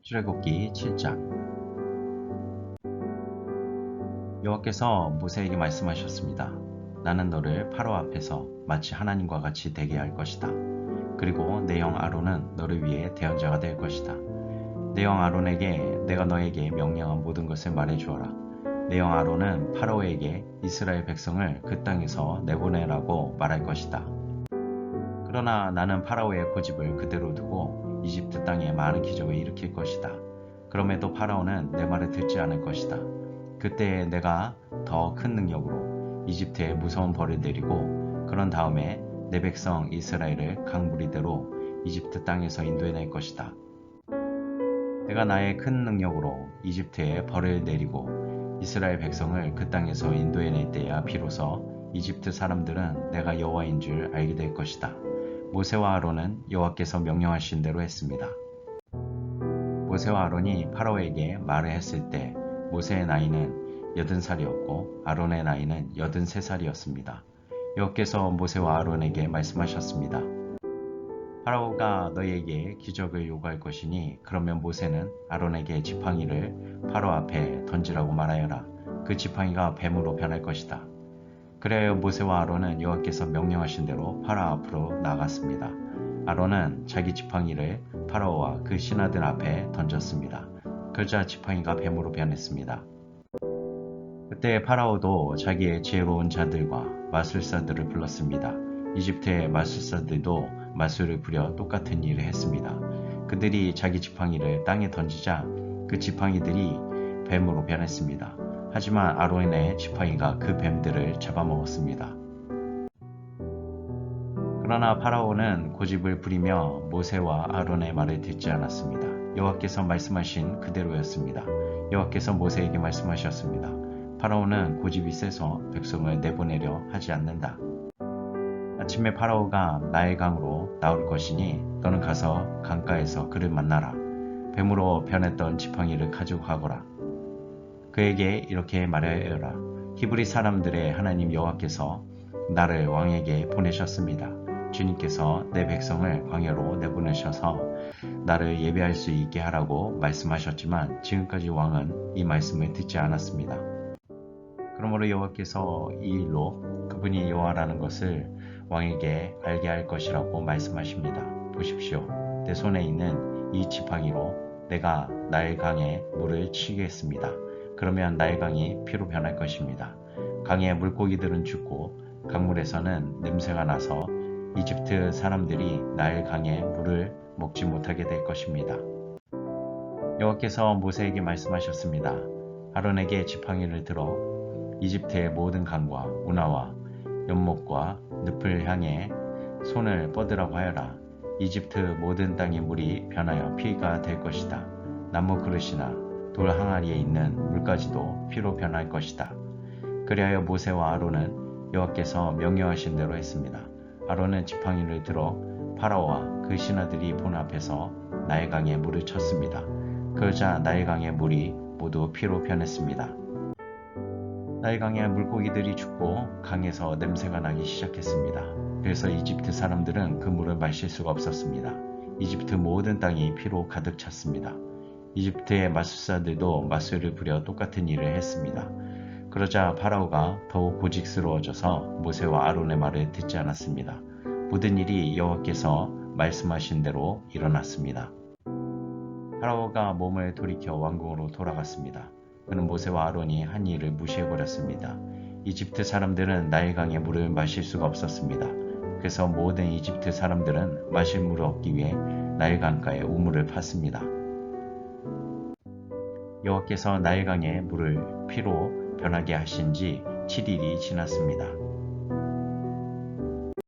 출애굽기 7장. 여호와께서 모세에게 말씀하셨습니다. 나는 너를 파라오 앞에서 마치 하나님과 같이 되게 할 것이다. 그리고 내 형 아론은 너를 위해 대언자가 될 것이다. 내 형 아론에게 내가 너에게 명령한 모든 것을 말해 주어라. 내 형 아론은 파라오에게 이스라엘 백성을 그 땅에서 내보내라고 말할 것이다. 그러나 나는 파라오의 고집을 그대로 두고 이집트 땅에 많은 기적을 일으킬 것이다. 그럼에도 파라오는 내 말을 듣지 않을 것이다. 그때 내가 더 큰 능력으로 이집트에 무서운 벌을 내리고 그런 다음에 내 백성 이스라엘을 강무리대로 이집트 땅에서 인도해낼 것이다. 내가 나의 큰 능력으로 이집트에 벌을 내리고 이스라엘 백성을 그 땅에서 인도해낼 때야 비로소 이집트 사람들은 내가 여호와인 줄 알게 될 것이다. 모세와 아론은 여호와께서 명령하신 대로 했습니다. 모세와 아론이 파라오에게 말을 했을 때 모세의 나이는 80살이었고 아론의 나이는 83살이었습니다. 여호와께서 모세와 아론에게 말씀하셨습니다. 파라오가 너희에게 기적을 요구할 것이니 그러면 모세는 아론에게 지팡이를 파라오 앞에 던지라고 말하여라. 그 지팡이가 뱀으로 변할 것이다. 그래야 모세와 아론은 여호와께서 명령하신 대로 파라오 앞으로 나갔습니다. 아론은 자기 지팡이를 파라오와 그 신하들 앞에 던졌습니다. 그러자 지팡이가 뱀으로 변했습니다. 그때 파라오도 자기의 지혜로운 자들과 마술사들을 불렀습니다. 이집트의 마술사들도 마술을 부려 똑같은 일을 했습니다. 그들이 자기 지팡이를 땅에 던지자 그 지팡이들이 뱀으로 변했습니다. 하지만 아론의 지팡이가 그 뱀들을 잡아먹었습니다. 그러나 파라오는 고집을 부리며 모세와 아론의 말을 듣지 않았습니다. 여호와께서 말씀하신 그대로였습니다. 여호와께서 모세에게 말씀하셨습니다. 파라오는 고집이 세서 백성을 내보내려 하지 않는다. 아침에 파라오가 나일강으로 나올 것이니 너는 가서 강가에서 그를 만나라. 뱀으로 변했던 지팡이를 가지고 가거라. 그에게 이렇게 말하여라. 히브리 사람들의 하나님 여호와께서 나를 왕에게 보내셨습니다. 주님께서 내 백성을 광야로 내보내셔서 나를 예배할 수 있게 하라고 말씀하셨지만 지금까지 왕은 이 말씀을 듣지 않았습니다. 그러므로 여호와께서 이 일로 그분이 여호와라는 것을 왕에게 알게 할 것이라고 말씀하십니다. 보십시오. 내 손에 있는 이 지팡이로 내가 나일강에 물을 치겠습니다. 그러면 나일강이 피로 변할 것입니다. 강의 물고기들은 죽고 강물에서는 냄새가 나서 이집트 사람들이 나일강의 물을 먹지 못하게 될 것입니다. 여호와께서 모세에게 말씀하셨습니다. 아론에게 지팡이를 들어 이집트의 모든 강과 운하와 연못과 늪을 향해 손을 뻗으라고 하여라. 이집트 모든 땅의 물이 변하여 피가 될 것이다. 나무 그릇이나 돌 항아리에 있는 물까지도 피로 변할 것이다. 그리하여 모세와 아론은 여호와께서 명령하신 대로 했습니다. 아론은 지팡이를 들어 파라오와 그 신하들이 본 앞에서 나일강에 물을 쳤습니다. 그러자 나일강의 물이 모두 피로 변했습니다. 나일강의 물고기들이 죽고 강에서 냄새가 나기 시작했습니다. 그래서 이집트 사람들은 그 물을 마실 수가 없었습니다. 이집트 모든 땅이 피로 가득 찼습니다. 이집트의 마술사들도 마술을 부려 똑같은 일을 했습니다. 그러자 파라오가 더욱 고직스러워져서 모세와 아론의 말을 듣지 않았습니다. 모든 일이 여호와께서 말씀하신 대로 일어났습니다. 파라오가 몸을 돌이켜 왕궁으로 돌아갔습니다. 그는 모세와 아론이 한 일을 무시해버렸습니다. 이집트 사람들은 나일강의 물을 마실 수가 없었습니다. 그래서 모든 이집트 사람들은 마실 물을 얻기 위해 나일강가에 우물을 팠습니다. 여호와께서 나일강의 물을 피로 변하게 하신 지 7일이 지났습니다.